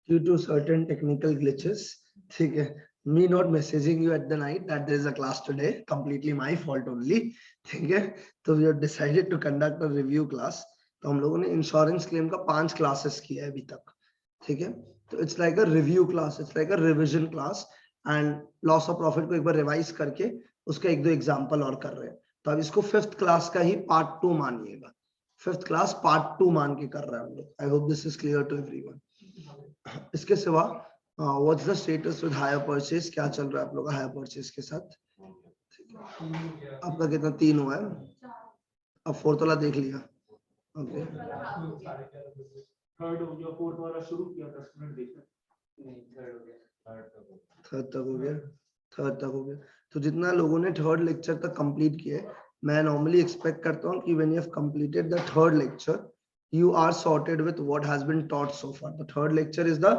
due to certain technical glitches. ठीक है, me not messaging you at the night that there is a class today, completely my fault only. ठीक है, तो we have decided to conduct a review class. तो हम लोगों ने insurance claim का 5 क्लासेस किया है अभी तक. ठीक है, तो it's like a review class, it's like a revision class, and loss of profit को एक बार रिवाइज करके उसका एक दो एग्जांपल और कर रहे हैं. तो अब इसको 5th क्लास का ही पार्ट 2 मानिएगा. 5th क्लास पार्ट 2 मान के कर रहे हैं हम लोग. I hope this is clear to everyone. इसके सिवा what's the status with hire purchase, क्या चल रहा है आप लोग का हायर परचेज के साथ? आपका कितना 3 हुआ है? अब 4th वाला देख लिया. ओके, थर्ड हो गया, 4th वाला शुरू किया था स्टूडेंट देखना. नहीं, थर्ड हो गया. थर्ड तक हो गया. थर्ड तक हो गया. तो जितना लोगों ने थर्ड लेक्चर तक कंप्लीट किया है, मैं नॉर्मली एक्सपेक्ट करता हूं कि when you have completed the third lecture, you are sorted with what has been taught so far. The third lecture is the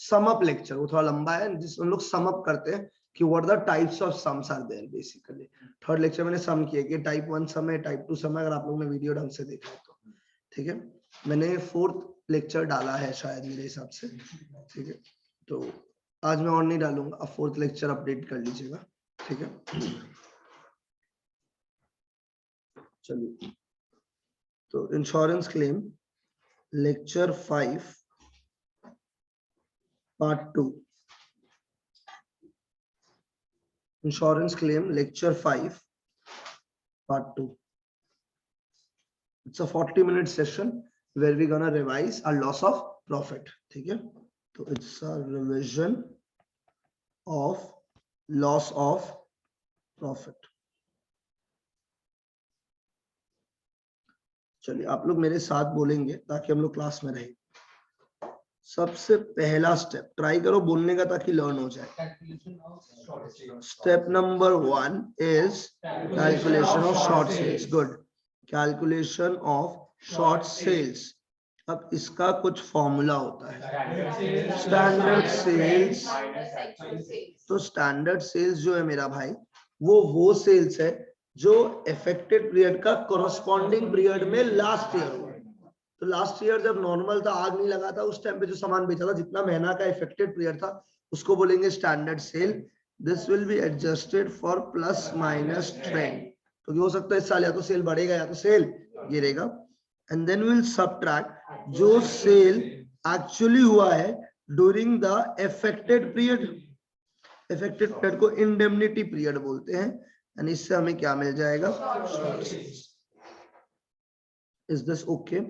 sum up lecture. वो थोड़ा लंबा है जिसमें लोग sum up करते हैं कि what the types of sums are there basically. Third lecture मैंने सम किया कि टाइप 1 सम है, टाइप 2 सम है, अगर आप लोगों ने वीडियो ढंग से देखा तो. ठीक है, मैंने 4th लेक्चर डाला है शायद मेरे हिसाब से. ठीक है, तो आज मैं और नहीं डालूंगा, अब 4th लेक्चर अपडेट कर लीजिएगा. ठीक है, चलिए. तो insurance claim lecture 5 part 2. Insurance claim lecture 5 part 2. It's a 40-minute session where we're gonna revise our loss of profit. ठीक है, तो it's a revision of loss of profit. चलिए, आप लोग मेरे साथ बोलेंगे ताकि हम लोग क्लास में रहें. सबसे पहला स्टेप ट्राई करो बोलने का ताकि लर्न हो जाए. Step number 1 is calculation of short sales. Good, calculation of short sales. अब इसका कुछ फॉर्मूला होता है, स्टैंडर्ड सेल्स. तो स्टैंडर्ड सेल्स जो है मेरा भाई, वो सेल्स है जो इफेक्टेड पीरियड का कोरोस्पॉन्डिंग पीरियड में लास्ट ईयर हुआ. तो लास्ट ईयर जब नॉर्मल था, आग नहीं लगा था, उस टाइम पे जो सामान बेचा था, जितना महीना का इफेक्टेड पीरियड था, उसको बोलेंगे standard sale. This will be adjusted for plus minus trend. तो हो सकता है इस साल या तो सेल बढ़ेगा या तो सेल गिरेगा. एंड देन विल सबट्रैक्ट जो सेल एक्चुअली हुआ है during the affected period. Affected period को इंडेमनिटी पीरियड बोलते हैं. एंड इससे हमें क्या मिल जाएगा? Is this okay?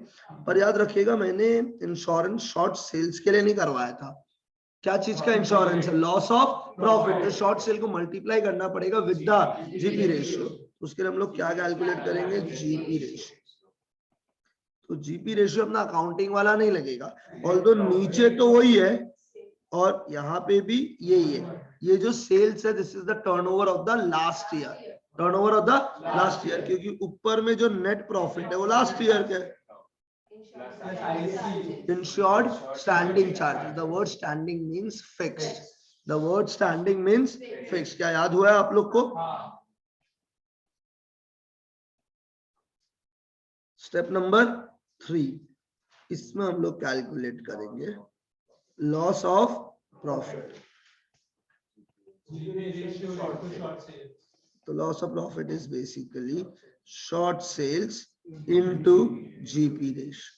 पर याद रखिएगा, मैंने इंश्योरेंस शॉर्ट सेल्स के लिए नहीं करवाया था. क्या चीज का इंश्योरेंस है? Loss of profit. Short cell को मल्टीप्लाई करना पड़ेगा विद द जीपी रेशियो. उसके लिए हम लोग क्या कैलकुलेट करेंगे? GP ratio. तो जीपी रेशियो अपना अकाउंटिंग वाला नहीं लगेगा, ऑल्दो नीचे तो वही है और यहाँ पे भी यही है. ये जो सेल्स है, this is the turnover of the last year. Turnover of the last year, क्योंकि ऊपर में जो नेट प्रॉफिट है वो लास्ट ईयर का है. Insured standing charges. The word standing means fixed. The word standing means fixed. क्या याद हुआ है आप लोग को? स्टेप नंबर 3, इसमें हम लोग कैलकुलेट करेंगे लॉस ऑफ प्रॉफिट. तो loss of profit is basically short sales into GP ratio.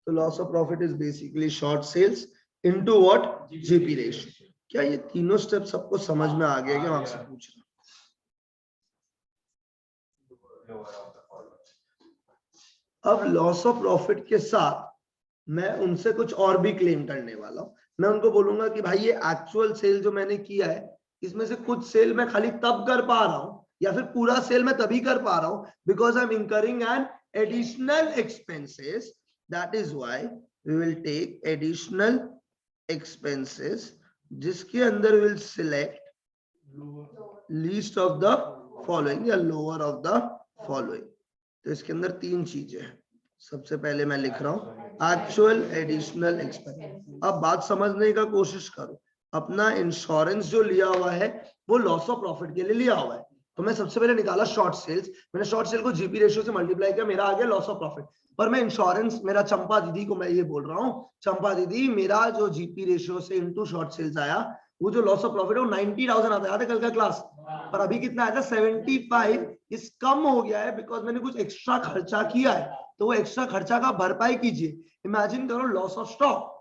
So loss of profit is basically short sales into what? GP ratio. क्या ये तीनों स्टेप सबको समझ में आ गया? क्या मैं आपसे पूछ रहा हूँ. अब लॉस ऑफ प्रॉफिट के साथ मैं उनसे कुछ और भी क्लेम करने वाला हूँ. मैं उनको बोलूंगा कि भाई ये एक्चुअल सेल जो मैंने किया है, इसमें से कुछ सेल मैं खाली तब कर पा रहा हूँ या फिर पूरा सेल मैं तभी कर पा रहा हूं because I am incurring an additional expenses. That is why we will take additional expenses, जिसके अंदर will select least of the following या लोअर ऑफ द फॉलोइंग. तो इसके अंदर 3 चीजें हैं. सबसे पहले मैं लिख रहा हूं एक्चुअल एडिशनल एक्सपेंस. अब बात समझने का कोशिश करो. अपना इंश्योरेंस जो लिया हुआ है वो लॉस ऑफ प्रॉफिट के लिए लिया हुआ है. तो मैं सबसे पहले निकाला शॉर्ट सेल्स, मैंने शॉर्ट सेल को जीपी रेशियो से मल्टीप्लाई किया, मेरा आ गया लॉस ऑफ प्रॉफिट। पर मैं इंश्योरेंस, मेरा चंपा दीदी को मैं ये बोल रहा हूँ, चंपा दीदी मेरा जो जीपी रेशियो से इनटू शॉर्ट सेल्स आया, वो जो लॉस ऑफ प्रॉफिट है वो 90,000 आता है, याद है कल का क्लास? पर अभी कितना आया था? 75। इस कम हो गया है बिकॉज मैंने कुछ एक्स्ट्रा खर्चा किया है, तो वो एक्स्ट्रा खर्चा का भरपाई कीजिए। इमेजिन करो loss of stock,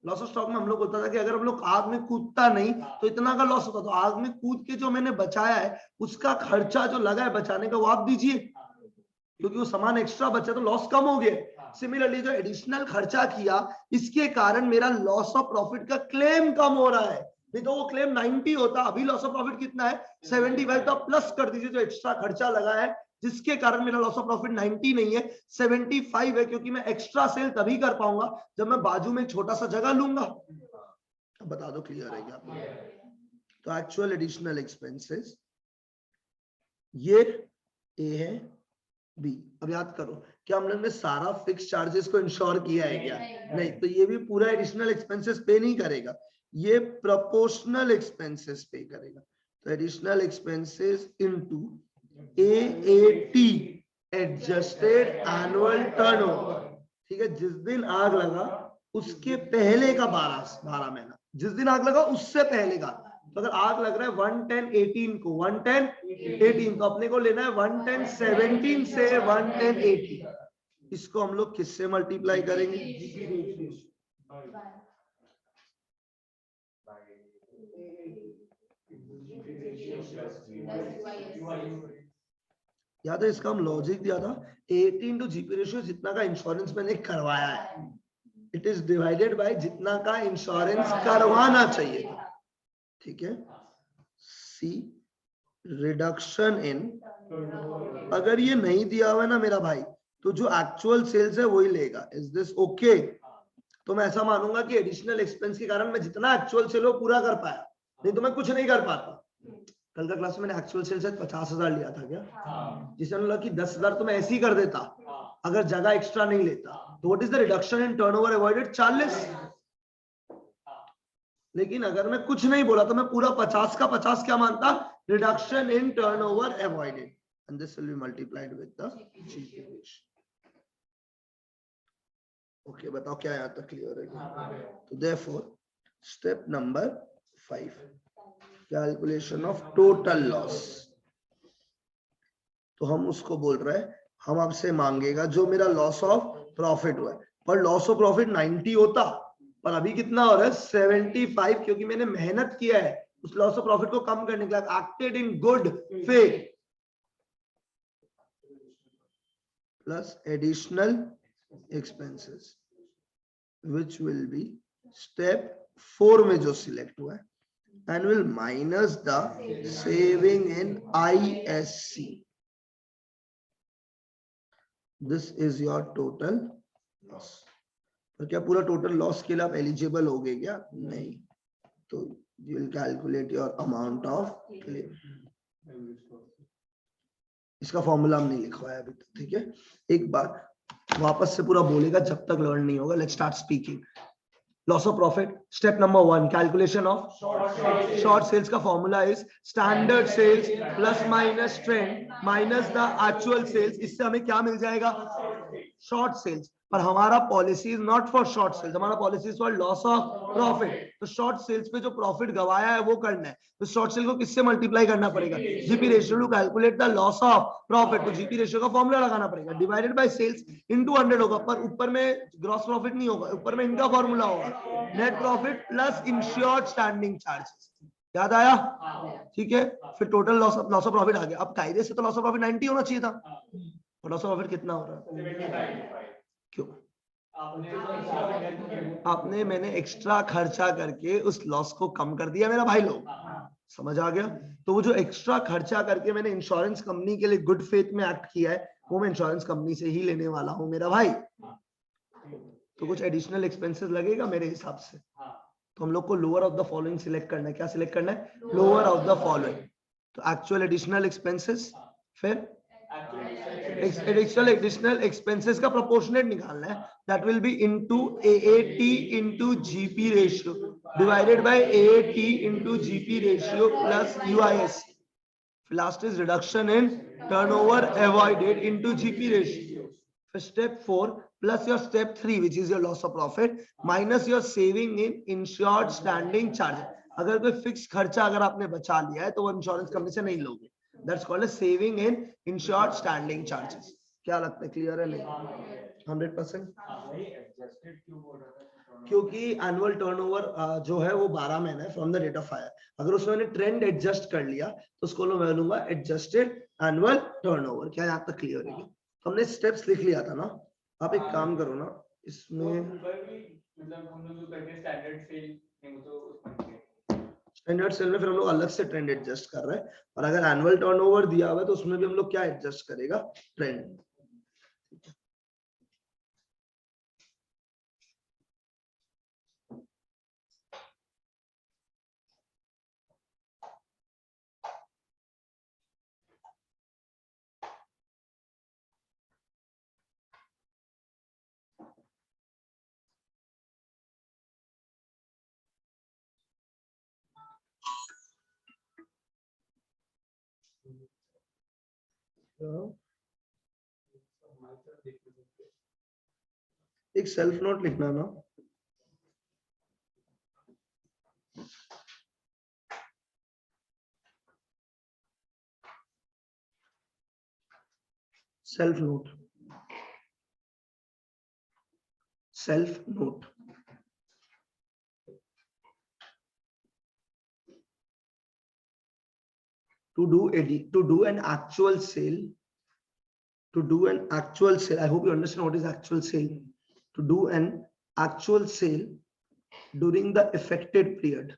loss of stock में हम लोग बोलता था कि अगर हम लोग आग में कूदता नहीं तो इतना का लॉस होता, तो आग में कूद के जो मैंने बचाया है उसका खर्चा जो लगा है बचाने का वो आप दीजिए, क्योंकि वो सामान एक्स्ट्रा बचा तो लॉस कम हो गया। सिमिलरली जो एडिशनल खर्चा किया इसके कारण मेरा लॉस ऑफ प्रॉफिट का क्लेम कम हो रहा है, नहीं तो वो क्लेम 90 होता, अभी लॉस ऑफ प्रॉफिट कितना है? 75। तो प्लस कर दीजिए जो एक्स्ट्रा खर्चा लगा है जिसके कारण मेरा लॉस ऑफ प्रॉफिट 90 नहीं है 75 है, क्योंकि मैं एक्स्ट्रा सेल तभी कर पाऊंगा जब मैं बाजू में छोटा सा जगह लूंगा। बता दो क्लियर है क्या? तो एक्चुअल एडिशनल एक्सपेंसेस ये ए है, बी। अब याद करो क्या हम लोग ने सारा फिक्स चार्जेस को इंश्योर किया है क्या? नहीं, तो ये भी पूरा एडिशनल एक्सपेंसेस पे नहीं करेगा, ये प्रोपोर्शनल एक्सपेंसेस पे करेगा। तो additional expenses into AAT, adjusted annual turnover, ठीक है? जिस दिन आग लगा उसके पहले का 12 महीना, जिस दिन आग लगा उससे पहले का। तो अगर आग लग रहा है 110-18 को, 110-18, तो अपने को लेना है 110-17 से 110-18। इसको हम लोग किससे मल्टीप्लाई करेंगे? याद है इसका हम लॉजिक दिया था, 18 टू जीपी रेशियो, जितना का इंश्योरेंस मैंने करवाया है, इट इज डिवाइडेड बाय जितना का इंश्योरेंस करवाना चाहिए था, ठीक है? सी रिडक्शन इन, अगर ये नहीं दिया हुआ है ना मेरा भाई, तो जो एक्चुअल सेल्स है वही लेगा। Is this okay? तो मैं ऐसा मानूंगा कि एडिशनल एक्सपेंस के कारण मैं जितना एक्चुअल सेल हो पूरा कर पाया, नहीं तो मैं कुछ नहीं कर पाता। कल का क्लास में मैंने एक्चुअल सेल से 50,000 लिया था क्या? जिससे लगा कि 10,000 तो मैं ऐसे ही कर देता अगर जगह एक्स्ट्रा नहीं लेता। तो what is the reduction in turnover avoided? 40। लेकिन अगर मैं कुछ नहीं बोला तो मैं पूरा 50 का 50 क्या मानता? Reduction in turnover avoided, and this will be multiplied with the GP ratio. Okay, बताओ क्या यहाँ तक क्लियर है? तो therefore step number 5, calculation of total loss. तो हम उसको बोल रहे हैं, हम आपसे मांगेगा जो मेरा लॉस ऑफ प्रॉफिट हुआ है, पर लॉस ऑफ प्रॉफिट 90 होता, पर अभी कितना हो रहा है? 75, क्योंकि मैंने मेहनत किया है उस लॉस ऑफ प्रॉफिट को कम करने के लिए, acted in good faith, plus additional expenses which will be step 4 में जो सिलेक्ट हुआ है, and will minus the saving in ISC. This is your total loss. तो क्या पूरा टोटल लॉस के लिए आप एलिजिबल हो गए क्या? नहीं, तो you will calculate your amount of claim. इसका फॉर्मूला हम नहीं लिखवाया अभी तक, ठीक है? एक बार वापस से पूरा बोलेगा जब तक लर्न नहीं होगा। Let's start speaking. Loss of profit, step number 1, calculation of short sales का formula is standard sales plus minus trend minus the actual sales. इससे हमें क्या मिल जाएगा? Short sales. पर हमारा policy is not for short sales, हमारा policy is for loss of profit. तो शॉर्ट सेल्स पे जो प्रॉफिट गवाया है वो करना है, तो शॉर्ट सेल को किससे मल्टीप्लाई करना पड़ेगा? GP ratio two calculate the loss of profit. तो जीपी रेशियो का फॉर्मूला लगाना पड़ेगा, डिवाइडेड बाय सेल्स इनटू 100 होगा, पर ऊपर में ग्रॉस प्रॉफिट नहीं होगा, ऊपर में इनका फॉर्मूला होगा, net profit plus insured standing charges. याद आया? ठीक है, फिर टोटल लॉस ऑफ प्रॉफिट आ गया। अब कायदे से तो लॉस ऑफ प्रॉफिट 90 होना चाहिए था, और लॉस ऑफ प्रॉफिट कितना हो रहा है? क्यों? आपने मैंने एक्स्ट्रा खर्चा करके उस लॉस को कम कर दिया मेरा भाई लोग, समझ आ गया? तो वो जो एक्स्ट्रा खर्चा करके मैंने इंश्योरेंस कंपनी के लिए गुड फेथ में एक्ट किया है, वो मैं इंश्योरेंस कंपनी से ही लेने वाला हूं मेरा भाई। तो कुछ एडिशनल एक्सपेंसेस लगेगा मेरे हिसाब से, तो हम लोग को lower of the following select करना है। क्या सिलेक्ट करना है? Lower of the following. तो एक्चुअल एडिशनल एक्सपेंसेस, फिर एडिशनल एक्सपेंसेस का प्रोपोर्शनेट निकालना है, that will be into AAT into GP ratio divided by AAT into GP ratio plus UIS। Last is reduction in turnover avoided into GP ratio. Step 4 plus your step 3 which is your loss of profit minus your saving in insured standing charge. अगर कोई fix खर्चा अगर आपने बचा लिया है तो वो इंश्योरेंस कंपनी से नहीं लोगे. That's called a saving in insured standing charges. क्या लगता है क्लियर है नहीं? 100%. क्योंकि एनुअल टर्नओवर जो है वो 12 महीने from the date of hire. अगर उसमें मैंने ट्रेंड एडजस्ट कर लिया तो उसको मैं लूंगा एडजस्टेड एनुअल टर्नओवर. क्या यहाँ तक क्लियर है? हमने स्टेप्स लिख लिया था ना. आप एक काम करो ना इसमें स्टैंडर्ड सेल में फिर हम लोग अलग से ट्रेंड एडजस्ट कर रहे हैं. और अगर एनुअल टर्नओवर दिया हुआ है तो उसमें भी हम लोग क्या एडजस्ट करेगा? ट्रेंड. एक सेल्फ नोट लिखना ना. Self note. Self note. To do an actual sale. To do an actual sale. I hope you understand what is actual sale. To do an actual sale during the affected period.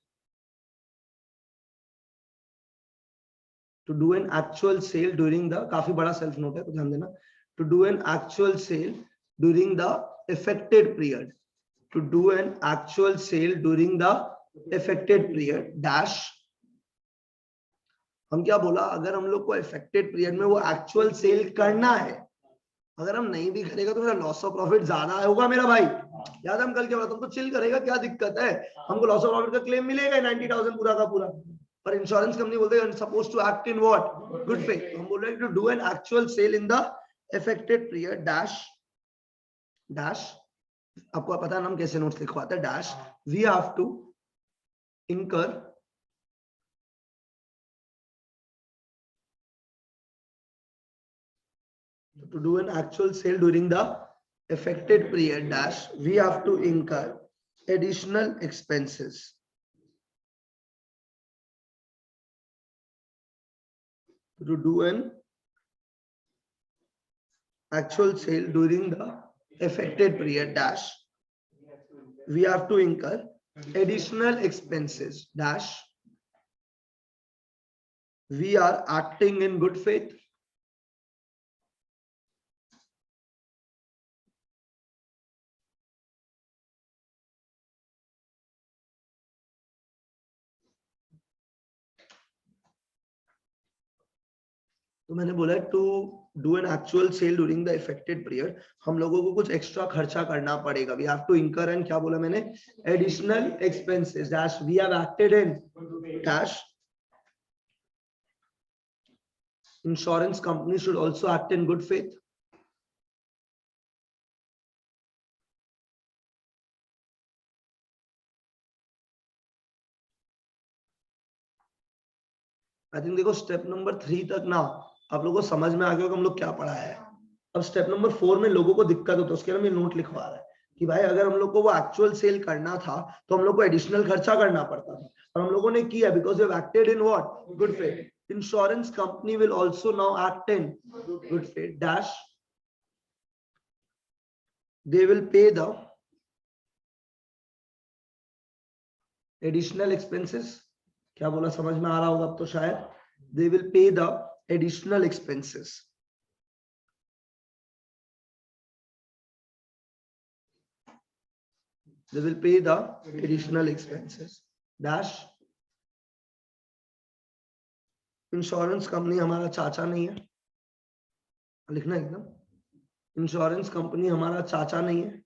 To do an actual sale during the काफी बड़ा self note है तो ध्यान देना. To do an actual sale during the affected period. To do an actual sale during the affected period dash. हम क्या बोला? अगर हम लोग को affected period में वो actual sale करना है, अगर हम नहीं भी करेगा तो मेरा लॉस ऑफ प्रॉफिट ज्यादा होगा मेरा भाई. याद हम कल क्या बोला? तुमको चिल करेगा, क्या दिक्कत है? हमको लॉस ऑफ प्रॉफिट का क्लेम मिलेगा 90,000 पूरा का पूरा. पर इंश्योरेंस कंपनी बोलते हैं suppose to act in what? Good faith. हम बोल रहे हैं to do an actual sale in the affected period dash dash. आपको पता है ना हम कैसे नोट्स लिखवाते हैं? Dash we have to incur to do an actual sale during the affected period dash we have to incur additional expenses. To do an actual sale during the affected period dash we have to incur additional expenses dash we are acting in good faith. तो मैंने बोला to do an actual sale during the affected period हम लोगों को कुछ extra खर्चा करना पड़ेगा. We have to incur and क्या बोला मैंने? Additional expenses dash we have acted in dash insurance company should also act in good faith. I think देखो स्टेप नंबर 3 तक ना आप लोगों को समझ में आ गया होगा हम लोग क्या पढ़ा है. अब स्टेप नंबर 4 में लोगों को दिक्कत होता है, उसके लिए मैं नोट लिखवा रहा है कि भाई अगर हम लोग को वो एक्चुअल सेल करना था तो हम लोग को एडिशनल खर्चा करना पड़ता था और हम लोगों ने किया because we have acted in what? Good faith. Insurance company will also now act in good faith dash they will pay the additional expenses. क्या बोला? समझ में आ रहा होगा अब तो शायद. They will pay the additional expenses. They will pay the additional expenses. Dash insurance company हमारा चाचा नहीं है. लिखना एकदम. इंश्योरेंस कंपनी हमारा चाचा नहीं है.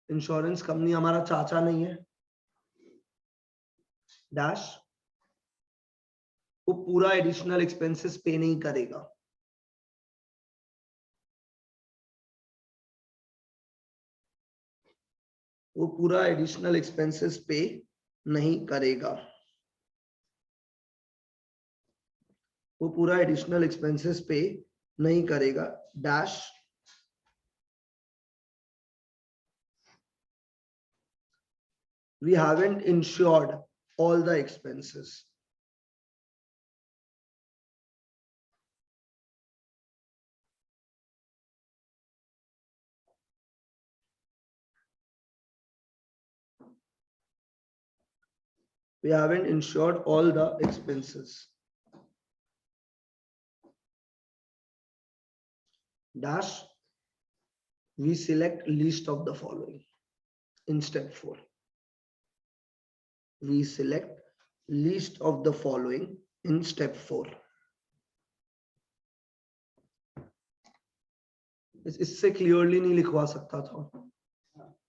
इंश्योरेंस कंपनी हमारा चाचा नहीं है. डैश वो पूरा एडिशनल एक्सपेंसेस पे नहीं करेगा। वो पूरा एडिशनल एक्सपेंसेस पे नहीं करेगा। वो पूरा एडिशनल एक्सपेंसेस पे नहीं करेगा। Dash we haven't insured all the expenses. We haven't insured all the expenses. Dash we select list of the following in step 4. We select list of the following in step 4. इससे clearly नहीं लिखवा सकता था।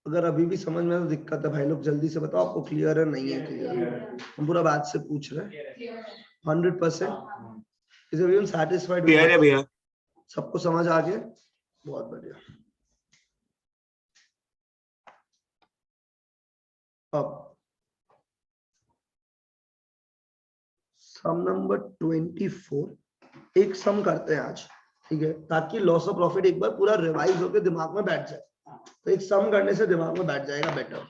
अगर अभी भी समझ में तो दिक्कत है भाई लोग जल्दी से बताओ आपको क्लियर है नहीं है क्लियर। हम पूरा बात से पूछ रहे हैं 100%। Is everyone satisfied? क्लियर है भैया, सबको समझ आ गया? बहुत बढ़िया। अब सम नंबर 24 एक सम करते हैं आज, ठीक है, ताकि लॉस ऑफ प्रॉफिट एक बार पूरा रिवाइज होकर दिमाग में बैठ जाए। तो एक सम करने से दिमाग में बैठ जाएगा बेटर।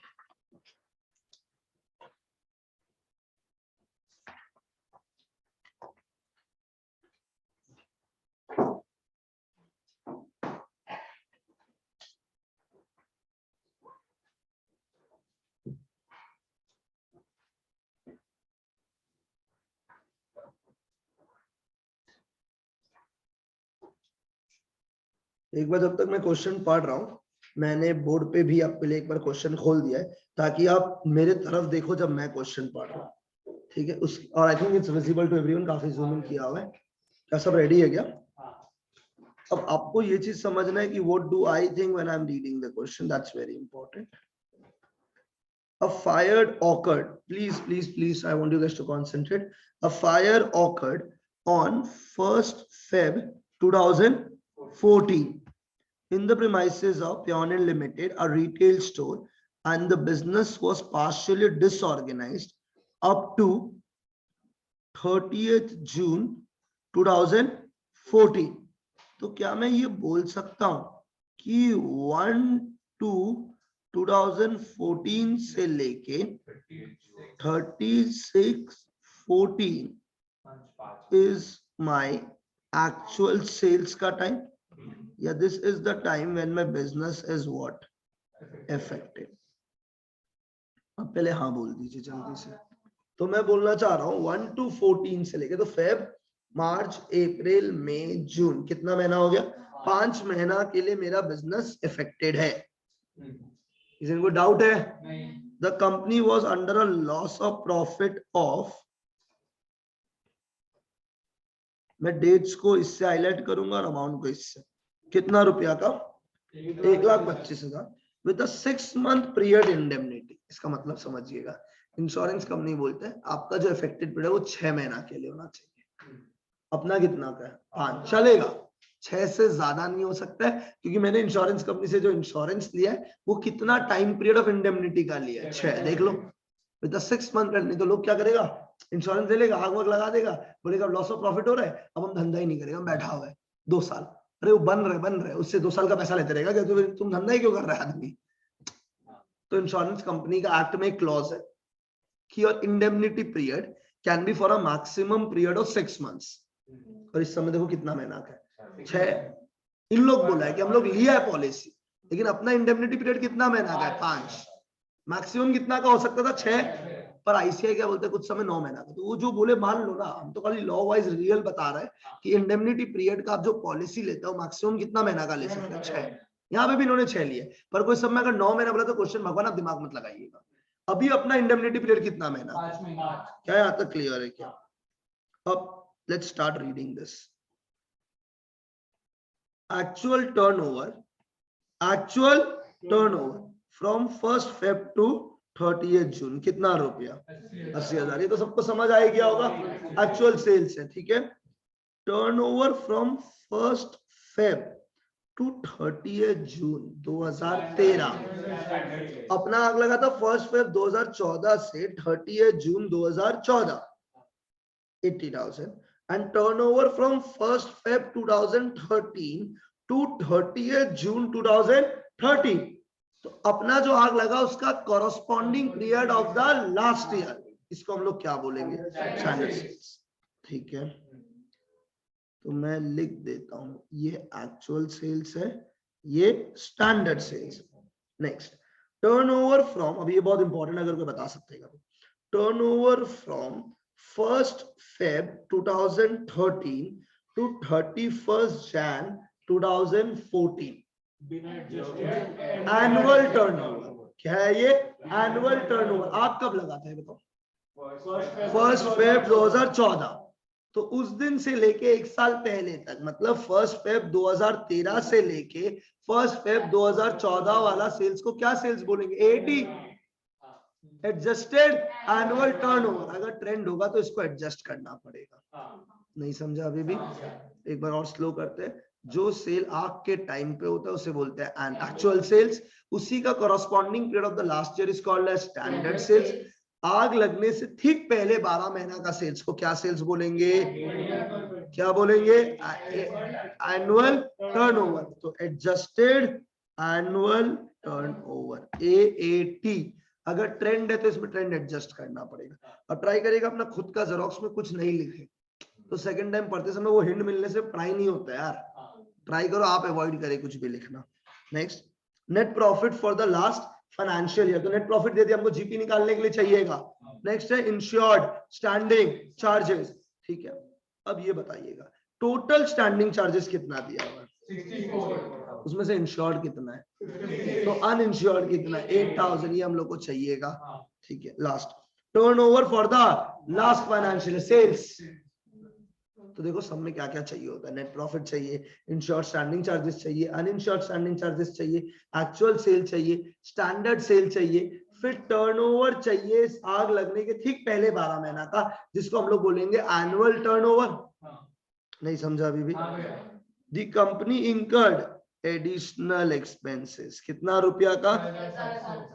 एक बार जब तक मैं क्वेश्चन पढ़ रहा हूं, मैंने बोर्ड पे भी आपके लिए एक बार क्वेश्चन खोल दिया है ताकि आप मेरे तरफ देखो जब मैं क्वेश्चन पढ़ रहा हूं, ठीक है। उस और I think it's visible to everyone, काफी जूम इन किया हुआ है। क्या सब रेडी है क्या? अब आपको ये चीज समझना है कि what do I think when I am reading the question, that's very important. A fire occurred, please I want you guys to concentrate. A fire occurred on 1st Feb 2014 in the premises of Pioneer Limited, a retail store, and the business was partially disorganized up to 30th June 2014. तो क्या मैं ये बोल सकता हूं कि 1/2/2014 से लेके 36/14 is my actual sales का टाइम, या this is the time when my business is what affected? अब पहले हाँ बोल दीजिए जल्दी से। तो मैं बोलना चाह रहा हूँ 1 to 14 से लेके, तो फेब, मार्च, अप्रैल, मई, जून, कितना महीना हो गया? 5 महीना के लिए मेरा बिजनेस अफेक्टेड है। किसी को डाउट है? The company was under a loss of profit of, मैं डेट्स को इससे हाईलाइट करूंगा और अमाउंट को इससे, कितना रुपया का? 1,25,000 विद 6 month पीरियड इंडेमनिटी। इसका मतलब समझिएगा, इंश्योरेंस कंपनी बोलते हैं आपका जो इफेक्टेड पीरियड है वो 6 महीना के लिए होना चाहिए। अपना कितना का है? 5 चलेगा, 6 से ज्यादा नहीं हो सकता है, क्योंकि मैंने इंश्योरेंस कंपनी से जो इंश्योरेंस लिया है वो कितना टाइम पीरियड ऑफ इंडेमनिटी का लिया है? 6। देख लो विद 6 month करनी, तो लोग क्या करेगा? इंश्योरेंस दे लेगा, आग वग लगा देगा, बोलेगा लॉस ऑफ प्रॉफिट हो रहा है, अब हम धंधा ही नहीं करेगा, बैठा हुआ है 2 साल। अरे वो बन रहे उससे 2 साल का पैसा लेते रहेगा, क्या तुम धंधा ही क्यों कर रहा है आदमी? तो इंश्योरेंस कंपनी का एक्ट में एक क्लॉज है कि your indemnity period can be for a maximum period of 6 months। और इस समय देखो कितना महीना का है? 6। इन लोग बोला है कि हम लोग लिया है पॉलिसी, लेकिन अपना इंडेमनिटी पीरियड कितना महीना का है? 5। मैक्सिमम कितना का हो सकता था? 6। पर आईसीआई क्या बोलते हैं कुछ समय 9 महीना का। तो वो जो बोले मान लो ना, हम तो खाली लॉ वाइज रियल बता रहे हैं कि इंडेमनिटी पीरियड का आप जो पॉलिसी लेते हो मैक्सिमम कितना महीना का ले सकते हैं? 6। यहाँ पे भी इन्होंने 6 लिए, पर कोई समय अगर 9 महीना बोला तो क्वेश्चन भगवान आप दिमाग मत लगाइएगा। अभी अपना इंडेमनिटी पीरियड कितना महीना? 5 महीना। क्या यहाँ तक क्लियर है क्या? अब let's start reading this. Actual turnover from 1st Feb to 30 जून कितना रुपया 80,000। ये तो सबको समझ आ गया होगा, एक्चुअल सेल्स है। ठीक है, turnover from 1 Feb two 30 June 2013। अपना आग लगा था 1 फेब 2014 से 30 June 2014, 80,000। And turnover from 1 Feb 2013 to 30 June 2013। तो अपना जो आग लगा उसका corresponding period of the last year, इसको हम लोग क्या बोलेंगे, स्टैंडर्ड सेल्स। ठीक है, तो मैं लिख देता हूं, ये एक्चुअल सेल्स है, ये standard sales. Next, turnover from, अब ये बहुत इंपॉर्टेंट अगर कोई बता सकते हैं, turnover from 1 Feb 2013 to 31 Jan 2014, annual turnover. क्या है ये, एनुअल टर्नओवर। आप कब लगा था ये बताओ, 1 फेब 2014। तो उस दिन से लेके 1 साल पहले तक, मतलब 1 फेब 2013 से लेके 1 फेब 2014 वाला सेल्स को क्या सेल्स बोलेंगे, एडी, एडजस्टेड एनुअल टर्नओवर। अगर ट्रेंड होगा तो इसको एडजस्ट करना पड़ेगा। नहीं समझा अभी भी, एक बार और स्लो करते हैं। जो सेल आग के टाइम पे होता है उसे बोलते हैं एक्चुअल सेल्स, उसी का corresponding period of the last year is called as standard sales. आग लगने से ठीक पहले 12 महीना का सेल्स को क्या सेल्स बोलेंगे, क्या बोलेंगे, एनुअल टर्नओवर। तो एडजस्टेड एनुअल टर्नओवर, AAT। अगर ट्रेंड है तो इसमें ट्रेंड एडजस्ट करना पड़ेगा। और ट्राई करिएगा अपना खुद का जेरोक्स में कुछ नहीं लिखे, तो सेकंड टाइम पढ़ते समय वो हिंट मिलने से पढ़ाई नहीं होता यार। ट्राई करो आप अवॉइड करें कुछ भी लिखना। Next, net profit for the last financial year. तो नेट प्रॉफिट दे दिया, हमको जीपी निकालने के लिए चाहिएगा। नेक्स्ट है इंश्योर्ड स्टैंडिंग चार्जेस। ठीक है, अब ये बताइएगा टोटल स्टैंडिंग चार्जेस कितना दिया हुआ है, 64। उसमें से इंश्योर्ड कितना है, तो अनइंश्योर्ड कितना है, 8,000। ये हम लोग को चाहिएगा। ठीक है, last turnover for the last financial sales. तो देखो सब में क्या क्या चाहिए होता है, नेट प्रॉफिट चाहिए, इंश्योर्ड स्टैंडिंग चार्जेस चाहिए, अनइंश्योर्ड स्टैंडिंग चार्जेस चाहिए, एक्चुअल सेल चाहिए, स्टैंडर्ड सेल चाहिए, फिर टर्नओवर चाहिए आग लगने के ठीक पहले 12 महीना का, जिसको हम लोग बोलेंगे एनुअल टर्नओवर। नहीं समझा अभी भी। The company incurred additional expenses, कितना रुपया का,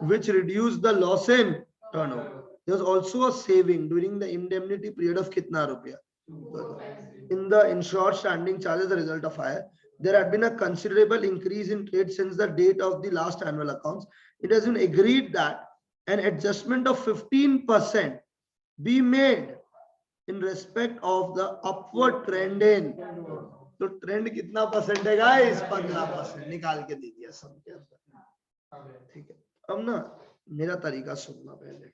which reduce the loss in turnover. There was also a saving during the indemnity period of कितना रुपया। In the insured standing charges, the result of fire, there had been a considerable increase in trade since the date of the last annual accounts. It has been agreed that an adjustment of 15% be made in respect of the upward trend in. तो trend कितना percent है guys, 15%। निकाल के दे दिया सबके अंदर। ठीक है, अब ना मेरा तरीका सुनना पहले।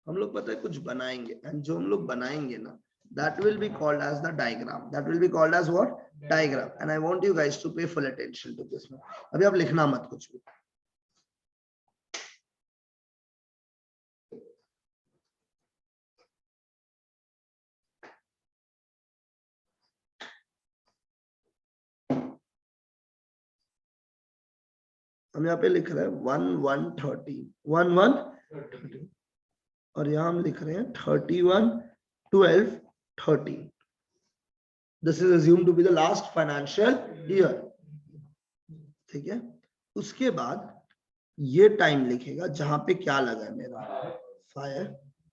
हम लोग पता है कुछ बनाएंगे, एंड जो हम लोग बनाएंगे ना, that will be called as the diagram. That will be called as what, diagram. And I want you guys to pay full attention to this. अभी आप लिखना मत कुछ भी। हम यहाँ पे लिख रहे हैं 1/1/13 और यहाँ हम लिख रहे हैं 31/12/13। This is assumed to be the last financial year. ठीक है, उसके बाद ये टाइम लिखेगा जहां पे क्या लगा है मेरा, फायर,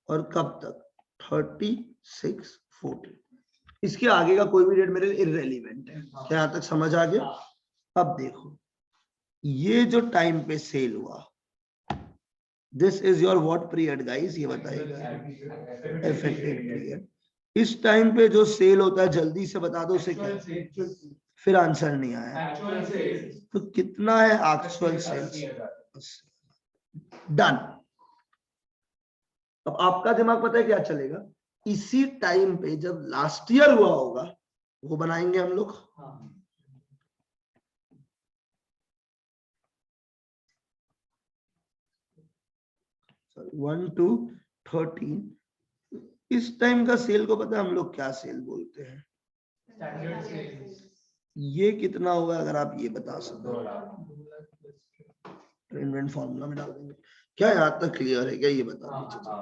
और कब तक, 36/14। इसके आगे का कोई भी डेट मेरे लिए इररेलेवेंट है। क्या यहाँ तक समझ आ गया। अब देखो ये जो टाइम पे सेल हुआ, this is your what period guys, ये बताइएगा, इफेक्टिव पीरियड। इस टाइम पे जो सेल होता है जल्दी से बता दो उसे क्या, फिर आंसर नहीं आया, तो कितना है एक्चुअल सेल्स। डन। अब आपका दिमाग पता है क्या चलेगा, इसी टाइम पे जब लास्ट ईयर हुआ होगा वो बनाएंगे हम लोग। 1 to 13। इस टाइम का सेल को पता है हम लोग क्या सेल बोलते हैं, स्टैंडर्ड सेल। ये कितना होगा अगर आप ये बता सको, ट्रेंड फॉर्मूला में डाल देंगे। क्या यहाँ तक क्लियर है क्या, ये बता दीजिए।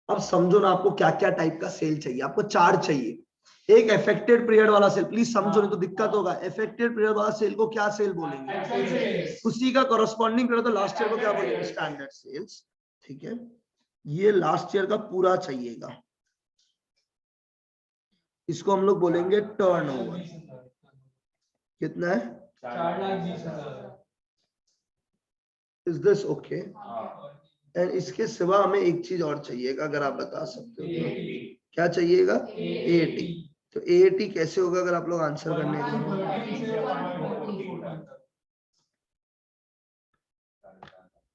अब समझो ना, आपको क्या क्या टाइप का सेल चाहिए। आपको 4 चाहिए। एक अफेक्टेड पीरियड वाला सेल, प्लीज समझो नहीं तो दिक्कत होगा। अफेक्टेड पीरियड वाला सेल को क्या सेल बोलेंगे? उसी का कॉरेस्पॉन्डिंग पीरियड तो लास्ट ईयर को क्या बोलेंगे? Standard sales. ठीक है, ये लास्ट ईयर का पूरा चाहिएगा, इसको हम लोग बोलेंगे टर्नओवर। कितना है? 4,20,000। Is this okay? एंड इसके सिवा हमें एक चीज और चाहिएगा, अगर आप बता सकते हो तो। क्या चाहिएगा? AAT। तो AAT कैसे होगा अगर आप लोग आंसर करने को?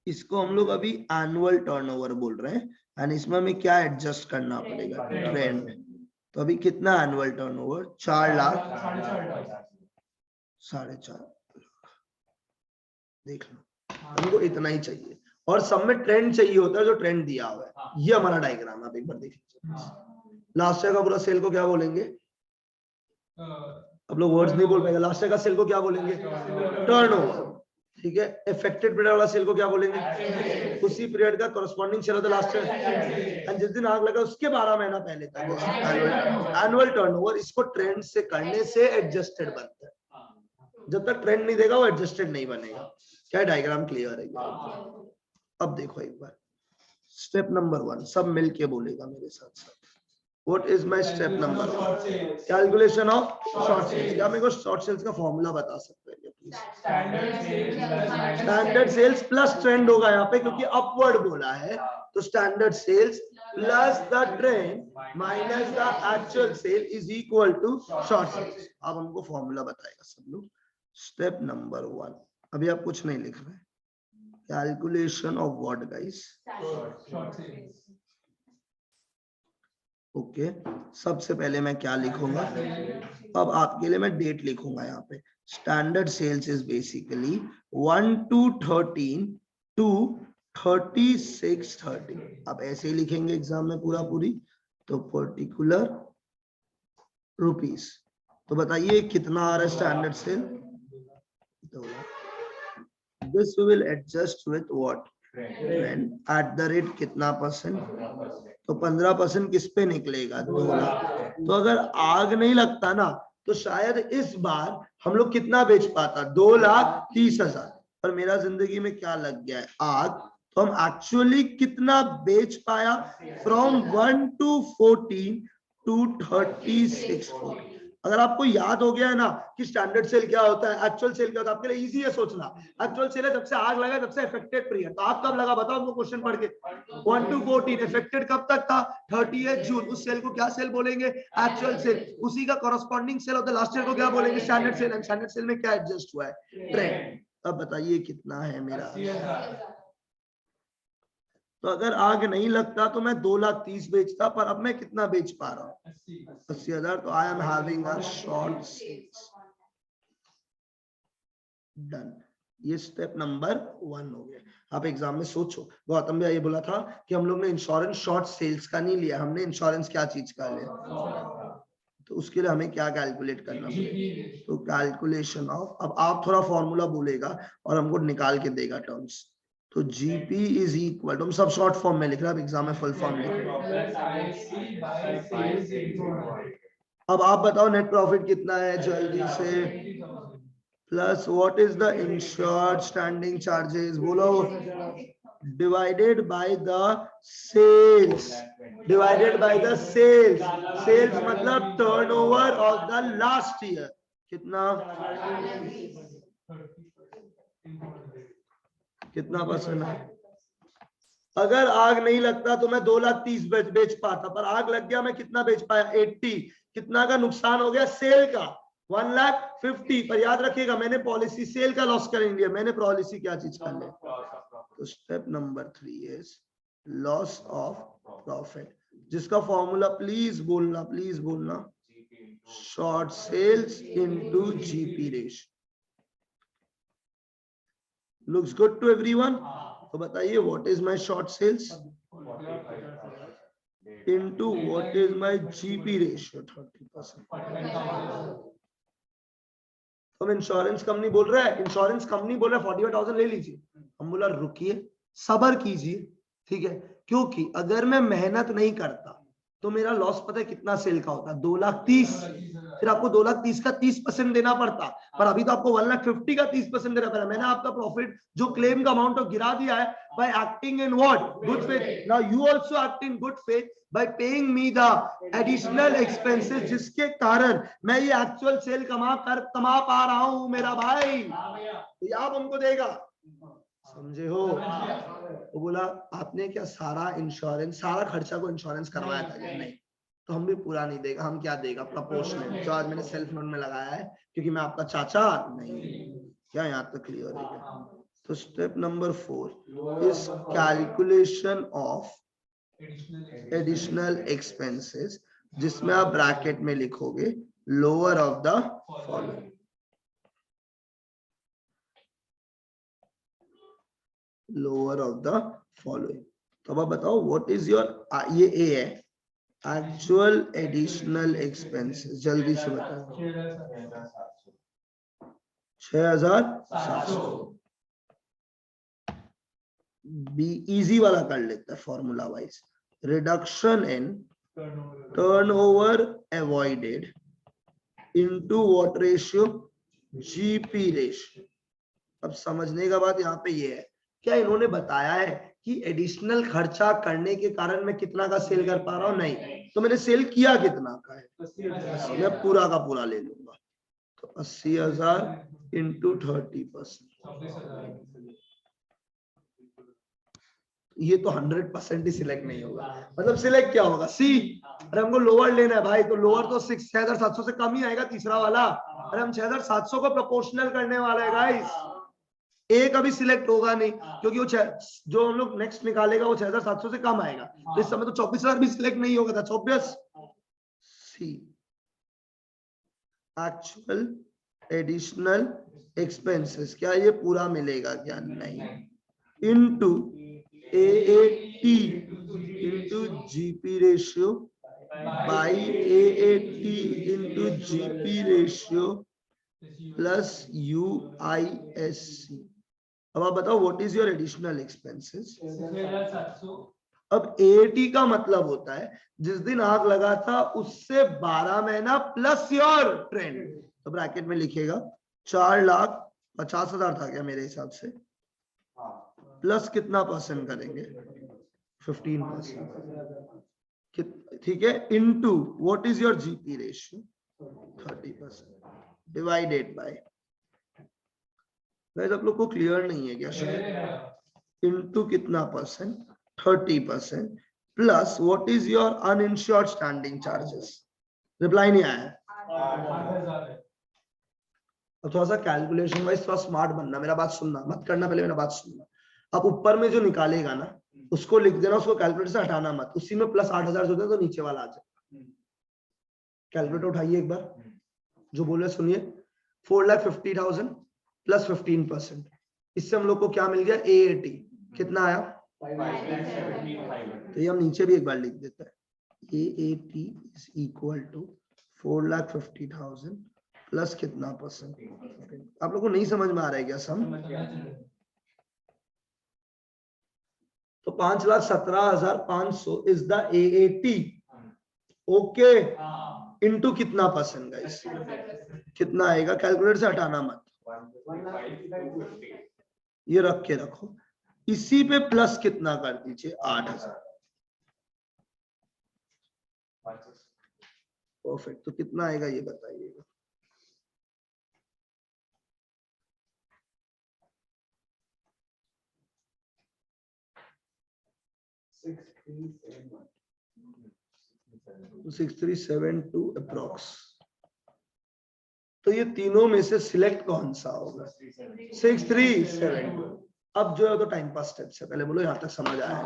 इसको हम लोग अभी एनुअल टर्नओवर बोल रहे हैं, एंड इसमें हमें क्या एडजस्ट करना पड़ेगा? ट्रेंड। तो अभी कितना एनुअल टर्नओवर? 4 लाख 4.5 देख लो, हमको इतना ही चाहिए और सब में ट्रेंड चाहिए होता है, जो ट्रेंड दिया हुआ है। ये हमारा डायग्राम है, आप एक बार देख लीजिए। लास्ट ईयर का पूरा सेल को क्या बोलेंगे? अब लोग वर्ड्स नहीं बोल पाएंगे। लास्ट ईयर का सेल को क्या बोलेंगे? टर्नओवर। ठीक है, अफेक्टेड पीरियड वाला सेल को क्या बोलेंगे? उसी पीरियड का कॉरेस्पॉन्डिंग सेल होता है लास्ट ईयर, एंड जिस दिन आग लगा उसके 12 महीना पहले तक एनुअल टर्नओवर। इसको ट्रेंड से करने से एडजस्टेड बनता है। जब तक ट्रेंड नहीं देगा वो एडजस्टेड नहीं बनेगा। क्या डायग्राम क्लियर है? अब देखो एक बार, स्टेप नंबर 1 सब मिलके बोलेगा मेरे साथ साथ। What is my step number 1? Calculation of short sales। क्या मेरे को शॉर्ट सेल्स का फॉर्मूला बता सकते हैं please? Standard sales plus trend होगा यहाँ पे, क्योंकि अपवर्ड बोला है। तो standard sales plus the trend minus the actual sale is equal to short sales. अब हमको फॉर्मूला बताएगा सब लोग। स्टेप नंबर 1, अभी आप कुछ नहीं लिख रहे। Calculation of what guys? Okay, सबसे पहले मैं क्या लिखूंगा? अब आपके लिए मैं डेट लिखूंगा यहाँ पे। Standard sales is basically 1/2/13 to 36/30। आप ऐसे ही लिखेंगे एग्जाम में पूरा पूरी, तो पर्टिकुलर रुपीस। तो बताइए कितना आ रहा है standard sale? This will adjust with what? Trend at the rate कितना परसेंट? तो 15% किस पे निकलेगा? 2 लाख। तो अगर आग नहीं लगता ना, तो शायद इस बार हम लोग कितना बेच पाता? 2,30,000। पर मेरा जिंदगी में क्या लग गया है? आग। तो हम एक्चुअली कितना बेच पाया? From 1 to 14 to 36/40। अगर आपको याद हो गया है ना कि स्टैंडर्ड सेल क्या होता है, एक्चुअल सेल क्या होता है, आपके लिए इजी है सोचना। एक्चुअल सेल है जब से आग लगा, जब से अफेक्टेड पीरियड। तो आप कब लगा बताओ हमको क्वेश्चन पढ़ के? 1 to 14। अफेक्टेड कब तक था? 30 जून। उस सेल को क्या सेल बोलेंगे? Actual sale. उसी का कॉरेस्पॉन्डिंग सेल होता है लास्ट ईयर को क्या बोलेंगे? Standard sale. And standard sale में क्या एडजस्ट हुआ है? ट्रेंड। अब बताइए कितना है मेरा? तो अगर आग नहीं लगता तो मैं 2,30,000 बेचता, पर अब मैं कितना बेच पा रहा हूँ? 80,000। तो I am having a short sales. Done. ये स्टेप नंबर 1 हो गया। आप एग्जाम में सोचो, गौतम भैया ये बोला था कि हम लोग ने इंश्योरेंस शॉर्ट सेल्स का नहीं लिया, हमने इंश्योरेंस क्या चीज का लिया? तो उसके लिए हमें क्या कैलकुलेट करना पड़ेगा? तो कैलकुलेशन ऑफ, अब आप थोड़ा फॉर्मूला बोलेगा और हमको निकाल के देगा टर्म्स। तो जीपी इज इक्वल टू, हम सब शॉर्ट फॉर्म में लिख रहे हैं, अब एग्जाम में फुल फॉर्म लिख रहे हैं। अब आप बताओ नेट प्रॉफिट कितना है जल्दी से? Plus what is the insured standing charges? बोलो। Divided by the sales. Divided by the sales. Sales मतलब turnover of the last year. कितना? कितना परसेंट है? अगर आग नहीं लगता तो मैं 2,30,000 बेच पाता, पर आग लग गया, मैं कितना बेच पाया? 80। कितना का नुकसान हो गया? सेल का 1,50,000। पर याद रखिएगा मैंने पॉलिसी सेल का लॉस करेंगे, मैंने पॉलिसी क्या चीज कर ले? तो step number 3 is loss of profit, जिसका फॉर्मूला प्लीज बोलना short sales into GP ratio. Looks good to everyone? तो बताइए what is my short sales into what is my GP ratio? 30%। तो हम इंश्योरेंस कंपनी बोल रहा है, इंश्योरेंस कंपनी बोल रहा है 45,000 ले लीजिए। हम बोला रुकिए, सब्र कीजिए, ठीक है, क्योंकि अगर मैं मेहनत नहीं करता तो मेरा लॉस पता है कितना सेल का होता है, 2,30,000। फिर आपको 2,30,000 का 30% देना पड़ता, पर अभी तो आपको 1,50,000 का 30% देना पड़ा। मैंने आपका प्रॉफिट जो क्लेम का अमाउंट गिरा दिया है bye acting in what, good faith. Now you also act in good faith bye paying me the additional expenses, जिसके कारण मैं ये एक्चुअल सेल कमा पा रहा हूं मेरा भाई। तो ये आप हमको देगा, समझे हो? वो बोला आपने क्या सारा इंश्योरेंस, सारा खर्चा को इंश्योरेंस करवाया था क्या? नहीं। तो हम भी पूरा नहीं देगा, हम क्या देगा, प्रपोर्शनल, जो आज मैंने सेल्फ नोट में लगाया है, क्योंकि मैं आपका चाचा नहीं। क्या यहाँ तक क्लियर है क्या? तो step number 4 is calculation of additional expenses, जिसमें आप ब्रैकेट में लिखोगे lower of the following. Lower of the following. तो अब आप बताओ व्हाट इज योर, ये ए है, एक्चुअल एडिशनल एक्सपेंसेस, जल्दी से बताओ। 6,700। बी इजी वाला कर लेते हैं formula wise, reduction in turnover avoided into what ratio, GP ratio. अब समझने का बात यहाँ पे ये है, क्या इन्होंने बताया है कि एडिशनल खर्चा करने के कारण मैं कितना का सेल कर पा रहा हूँ? नहीं। तो मैंने सेल किया कितना का है? मैं पूरा का पूरा ले लूंगा, तो 80,000 इंटू 30%। ये तो 100% ही सिलेक्ट नहीं होगा। मतलब सिलेक्ट क्या होगा? सी। अरे हमको लोअर लेना है भाई, तो लोअर तो 6,700 से कम ही आएगा, तीसरा वाला। अरे हम 6,700 को प्रोपोर्शनल करने वाला है गाइस। ए कभी सिलेक्ट होगा नहीं, क्योंकि वो जो हम लोग नेक्स्ट निकालेगा वो 6,700 से कम आएगा। तो इस समय तो 24,000 भी सिलेक्ट नहीं होगा था। 24 सी एक्चुअल एडिशनल एक्सपेंसेस, क्या ये पूरा मिलेगा क्या? नहीं। Into AAT into GP ratio by AAT into GP ratio plus UISC। अब आप बताओ what is your additional expenses? अब AAT का मतलब होता है जिस दिन आग लगा था उससे 12 महीना प्लस योर ट्रेंड। तो ब्रैकेट में लिखेगा 4,50,000 था क्या मेरे हिसाब से, प्लस कितना परसेंट करेंगे? 15%, ठीक है, into what is your GP ratio? 30% divided by, आप लोग को क्लियर नहीं है क्या शायद? इनटू कितना percent? 30% plus what is your uninsured standing charges? Reply नहीं आया। अब थोड़ा सा कैलकुलेशन वाइज थोड़ा स्मार्ट बनना, मेरा बात सुनना, मत करना, पहले मेरा बात सुनना। अब ऊपर में जो निकालेगा ना उसको लिख देना, उसको कैलकुलेटर से हटाना मत, उसी में प्लस 8,000 होता है तो नीचे वाला आ जाए। कैलकुलेटर उठाइए एक बार, जो बोल रहे सुनिए। 4,50,000 प्लस 15%, इससे हम लोग को क्या मिल गया? AAT कितना आया? तो ये हम नीचे भी एक बार लिख देते हैं, AAT is equal to 4,50,000 plus कितना परसेंट? आप लोग को नहीं समझ में आ रहा है क्या सम? तो 5,17,500 is the AAT। Okay, into कितना परसेंट गाइस? कितना आएगा? कैलकुलेटर से हटाना मत, ये रख के रखो, इसी पे प्लस कितना कर दीजिए? 8,000। परफेक्ट। तो कितना आएगा ये बताइएगा? तो 6,372 अप्रॉक्स। तो ये तीनों में से सिलेक्ट कौन सा होगा? 6,372। अब जो है तो टाइम पास स्टेप से पहले बोलो यहां तक समझ आया?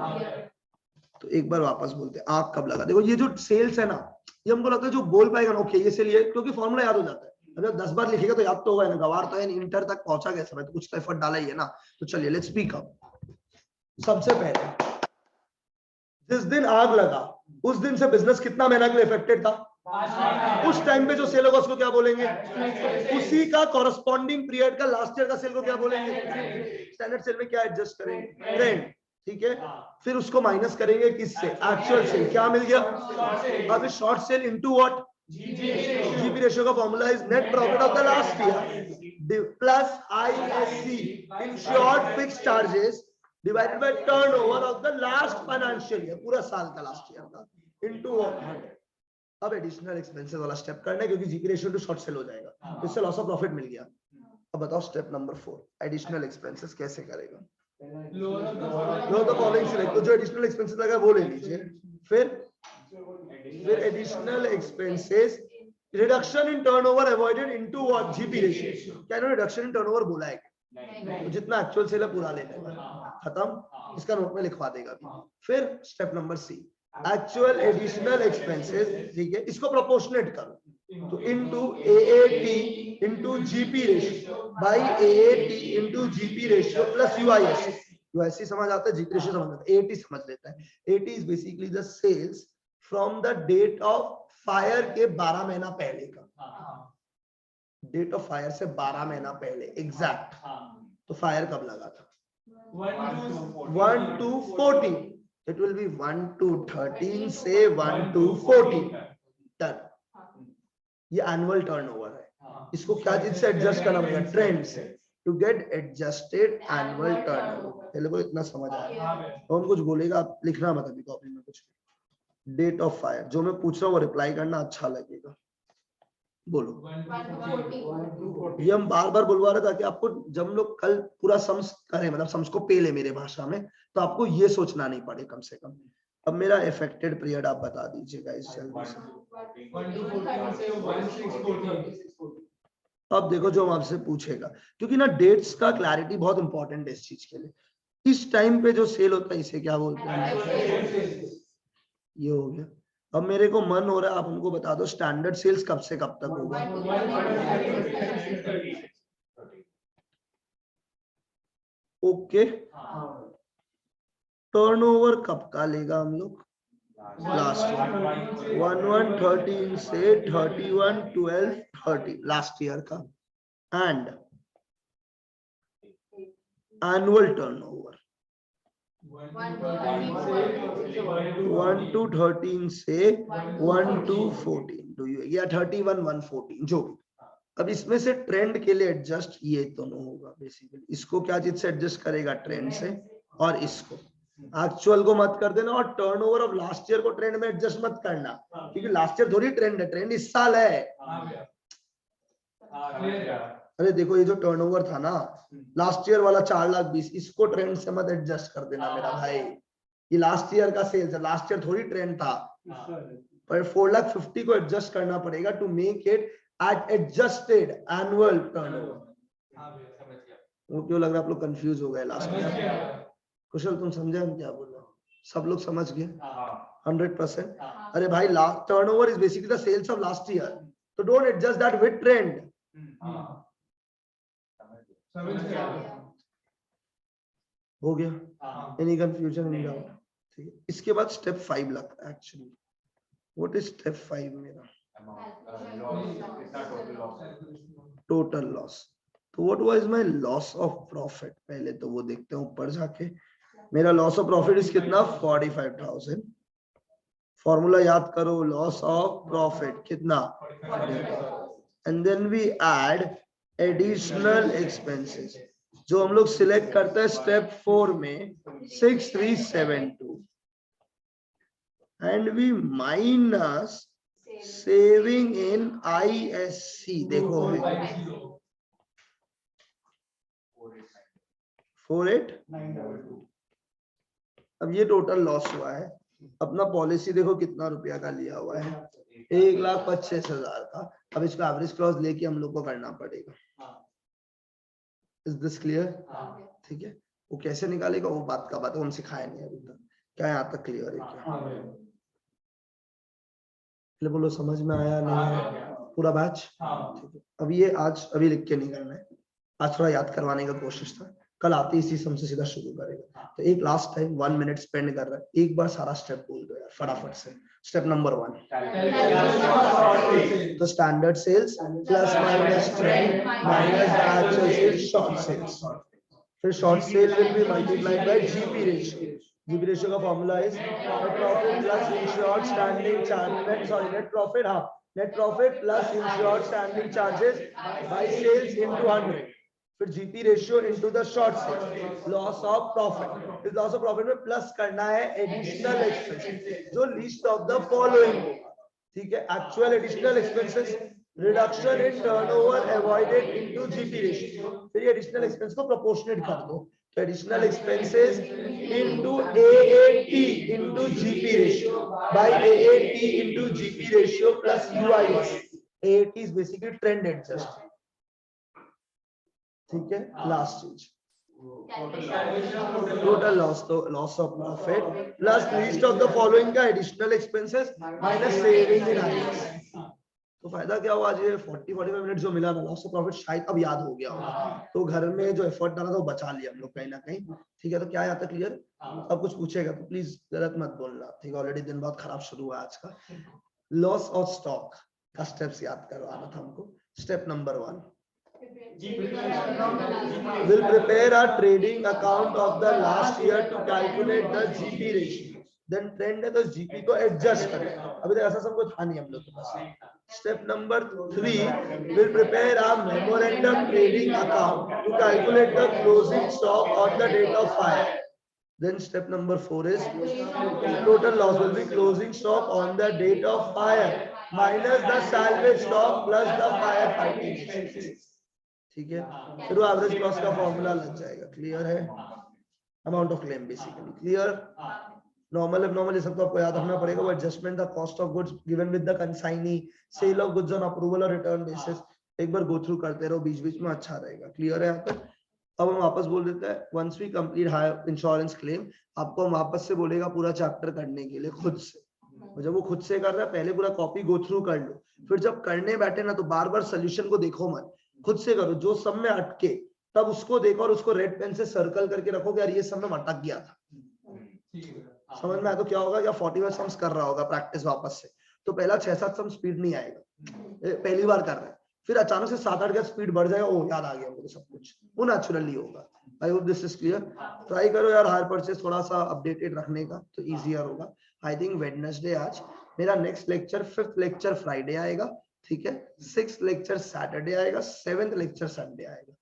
तो एक बार वापस बोलते, आग कब लगा? देखो ये जो सेल्स है ना, ये हमको लगता है जो बोल पाएगा ना ओके ये सेल, ये क्योंकि फॉर्मूला याद हो जाता है। अगर 10 बार लिखेगा तो याद तो होगा ना, गवार तो है, इंटर तक पहुंचा कैसे भाई, तो कुछ तो एफर्ट डाला ही है ना। तो चलिए लेट्स स्पीक अप। सबसे पहले जिस दिन आग लगा उस दिन से बिजनेस कितना महीना के लिए इफेक्टेड था? उस टाइम पे जो सेल होगा उसको क्या बोलेंगे? उसी का कॉरस्पॉन्डिंग पीरियड का लास्ट ईयर का सेल को क्या बोलेंगे? स्टैंडर्ड सेल में क्या एडजस्ट करेंगे? ट्रेंड, ठीक है। फिर उसको माइनस करेंगे किससे? Actual sale. क्या मिल गया? अब short sale into what? GP ratio का formula is net profit of the last year plus ISC in short fixed charges divided by turnover of the last financial year, पूरा साल का लास्ट ईयर का, into 100। अब additional expenses वाला step करना है क्योंकि GP ratio two short cell हो जाएगा, तो इससे लॉस ऑफ प्रॉफिट मिल गया। अब बताओ स्टेप नंबर 4 एडिशनल एक्सपेंसेस कैसे करेगा? लो द फॉलोइंग सिलेक्ट, तो जो एडिशनल एक्सपेंसेस लगा वो ले लीजिए। फिर additional expenses reduction in turnover avoided into what? GP ratio. क्या इन्होंने रिडक्शन इन टर्नओवर बोला है? तो जितना एक्चुअल सेल है पूरा ले लेगा, खत्म। इसका नोट में लिखवा देगा। फिर step number C actual additional expenses, ठीक है, इसको प्रोपोर्शनेट करो, तो into AAT into GP ratio by AAT into GP ratio plus UISC. UISC समझ आता है, जीपी रेशियो समझ आता है, एएटी समझ लेता है। AAT is basically the sales from the date of fire के 12 महीना पहले का, डेट ऑफ फायर से 12 महीना पहले एग्जैक्ट। तो फायर कब लगा था? 1 to 14, it will be 1 to 13 से 1 to 14 टन। ये एनुअल टर्नओवर है, इसको क्या चीज से एडजस्ट करना पड़ेगा? ट्रेंड से, to get adjusted annual turnover. पहले को इतना समझ आया, और कुछ बोलेगा आप लिखना मत अभी कॉपी में कुछ। डेट ऑफ फायर जो मैं पूछ रहा हूँ वो रिप्लाई करना अच्छा लगेगा, बोलो। ये हम बार बार बुलवा रहे ताकि आपको जब हम लोग कल पूरा सम्स करें, मतलब सम्स को पेले मेरे भाषा में, तो आपको ये सोचना नहीं पड़े कम से कम। अब मेरा इफेक्टेड पीरियड आप बता दीजिएगा इस जल्दी से। अब देखो जो हम आपसे पूछेगा, क्योंकि ना डेट्स का क्लैरिटी बहुत इंपॉर्टेंट है इस चीज के लिए। इस टाइम पे जो सेल होता है इसे क्या बोलते हैं? ये हो गया। अब मेरे को मन हो रहा है आप हमको बता दो स्टैंडर्ड सेल्स कब से कब तक होगा? ओके, टर्नओवर कब का लेगा हम लोग? लास्ट ईयर 1113 से 31/12/30 लास्ट ईयर का। एंड एनुअल टर्नओवर 1 to 13 से 1 to 14 या 31/114 जो भी। अब इसमें से ट्रेंड के लिए एडजस्ट ये दोनों होगा बेसिकली। इसको क्या चीज से एडजस्ट करेगा? ट्रेंड से। और इसको एक्चुअल को मत कर देना, और टर्नओवर ऑफ लास्ट ईयर को ट्रेंड में एडजस्ट मत करना, क्योंकि लास्ट ईयर थोड़ी ट्रेंड है, ट्रेंड इस साल है। अरे देखो ये जो टर्नओवर था ना लास्ट ईयर वाला 4,20,000, इसको ट्रेंड से मत एडजस्ट कर देना मेरा भाई। ये लास्ट ईयर का सेल्स है, लास्ट ईयर थोड़ी ट्रेंड था। पर 4,50,000 को एडजस्ट करना पड़ेगा to make it at adjusted annual turnover. वो क्यों लग रहा है आप लोग कंफ्यूज हो गए लास्ट ईयर? कुशल तुम समझे हम क्या बोल रहे हैं? सब लोग समझ गए 100%? अरे भाई last turnover is basically the sales of last year, तो don't adjust that with trend. हो गया? Any confusion in doubt? ठीक है, इसके बाद स्टेप 5 लगता है एक्चुअली। व्हाट इज स्टेप 5 मेरा? Total loss. तो what was my loss of profit? पहले तो वो देखते हैं ऊपर जाके। मेरा लॉस ऑफ प्रॉफिट इज कितना? 45,000। फॉर्मूला याद करो, लॉस ऑफ प्रॉफिट कितना? And then we add additional expenses, जो हम लोग सिलेक्ट करते हैं स्टेप 4 में 6372, and we minus saving in ISC. देखो 4892। अब ये टोटल लॉस हुआ है। अपना पॉलिसी देखो कितना रुपया का लिया हुआ है, 1,25,000 का। अब इसका एवरेज क्लॉज लेके हम लोग को करना पड़ेगा। Is this clear? ठीक है, वो कैसे निकालेगा वो बात का बात है, हम सिखाए नहीं अभी तक। क्या यहाँ तक क्लियर है क्या? बोलो समझ में आया नहीं है पूरा बैच? ठीक है, अब ये आज अभी लिख के नहीं करना है, आज थोड़ा याद करवाने का कोशिश था, कल आते इसी सम से सीधा शुरू करेगा। तो एक लास्ट टाइम 1 मिनट स्पेंड कर रहा है, एक बार सारा स्टेप बोल दो यार फटाफट से, स्टेप नंबर 1, तो standard sales plus minus trend minus the actual sales short sales, फिर short sale will be multiplied by GP ratio. GP ratio का formula is net profit plus insured standing charge, sorry net profit, हाँ net profit plus insured standing charges by sales into 100, फिर GP ratio into the short sale, loss of profit. इस loss of profit में plus करना है additional expenses जो list of the following होगा. ठीक है, actual additional expenses, reduction in turnover avoided into GP ratio, फिर ये एडिशनल एक्सपेंस को प्रोपोर्शनेट कर दो, तो additional expenses into AAT into GP ratio by AAT into GP ratio plus UIS. AAT is basically trend adjust. ठीक है, last चीज total loss, तो loss of profit plus list of the following का additional expenses minus saving in IS. तो फायदा क्या हुआ, आज ये 40-45 मिनट जो मिला ना लॉस ऑफ प्रॉफिट शायद अब याद हो गया होगा, तो घर में जो एफर्ट डाला था वो बचा लिया हम लोग कहीं ना कहीं. ठीक है, तो क्या आता क्लियर? अब कुछ पूछेगा तो प्लीज गलत मत बोलना. ठीक है, ऑलरेडी दिन बहुत खराब शुरू हुआ आज का. लॉस ऑफ स्टॉक का स्टेप्स याद करवाना था हमको. Step number 1, will prepare a trading account of the last year to calculate the GP ratio. Then trend है तो GP को adjust करें. अभी तक ऐसा सब कुछ था नहीं हम लोग के पास. Step number 3, will prepare a memorandum trading account to calculate the closing stock on the date of fire. Then step number 4 is total loss will be closing stock on the date of fire minus the salvage stock plus the fire fighting expenses. ठीक है, फिर वो average loss का formula लग जाएगा. Clear है? Amount of claim basically clear. Normal abnormal ये सब तो आपको याद रखना पड़ेगा. वो adjustment the cost of goods given with the consignee, sale of goods on approval और रिटर्न बेसिस. एक बार गो थ्रू करते रहो बीच बीच में, अच्छा रहेगा. क्लियर है यहाँ पर? अब हम वापस बोल देते हैं, once we complete hire insurance claim, आपको हम वापस से बोलेगा पूरा चैप्टर करने के लिए खुद से. जब वो खुद से कर रहा है पहले पूरा कॉपी गो थ्रू कर लो, फिर जब करने बैठे ना तो बार बार सोल्यूशन को देखो मत, खुद से करो. जो सब में अटके तब उसको देखो और उसको रेड पेन से सर्कल करके रखो कि यार ये सब में अटक गया था. समझ में आया तो क्या होगा, या 45 सम्स कर रहा होगा प्रैक्टिस वापस से, तो पहला 6-7 सम स्पीड नहीं आएगा, पहली बार कर रहा है, फिर अचानक से 7-8 का स्पीड बढ़ जाएगा. ओ याद आ गया मुझे सब कुछ, वो नेचुरली होगा. आई hope this is clear. Try करो यार हायर परचेज थोड़ा सा अपडेटेड रखने का, तो इजियर होगा. आई थिंक वेडनेसडे आज मेरा next lecture, 5th lecture Friday आएगा. ठीक है, 6th लेक्चर सैटरडे आएगा, 7th लेक्चर संडे आएगा.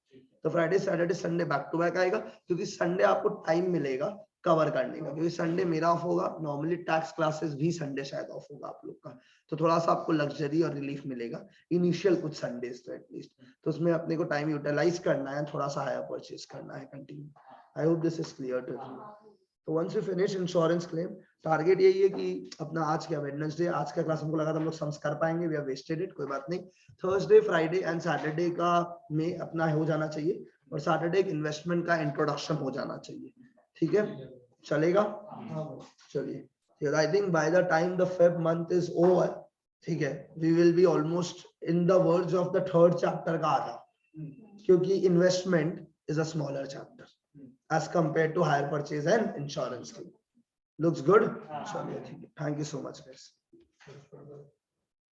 तो Friday Saturday Sunday back to back आएगा, क्योंकि संडे आपको टाइम मिलेगा कवर करने का, क्योंकि संडे मेरा ऑफ होगा. नॉर्मली टैक्स क्लासेस भी संडे शायद ऑफ होगा आप लोग का, तो थोड़ा सा आपको लग्जरी और रिलीफ मिलेगा इनिशियल कुछ संडेज तो एटलीस्ट. तो उसमें अपने को टाइम यूटिलाइज करना है, थोड़ा सा हायर परचेज करना है continue. I hope this is clear to you. तो once you finish insurance claim, target यही है कि अपना आज क्या वेडनेसडे, आज का क्लास हमको लगा था हम लोग सम्स कर पाएंगे, वी हैव वेस्टेड इट, कोई बात नहीं. थर्सडे फ्राइडे एंड सैटरडे का में अपना हो जाना चाहिए, और सैटरडे एक इन्वेस्टमेंट का इंट्रोडक्शन हो जाना चाहिए. ठीक है, चलेगा? चलिए, I think by the time the Feb month is over, ठीक है, we will be almost in the verge of the 3rd chapter का आधा, क्योंकि investment is a smaller chapter as compared to hire purchase and insurance. Looks good. Thank you so much guys.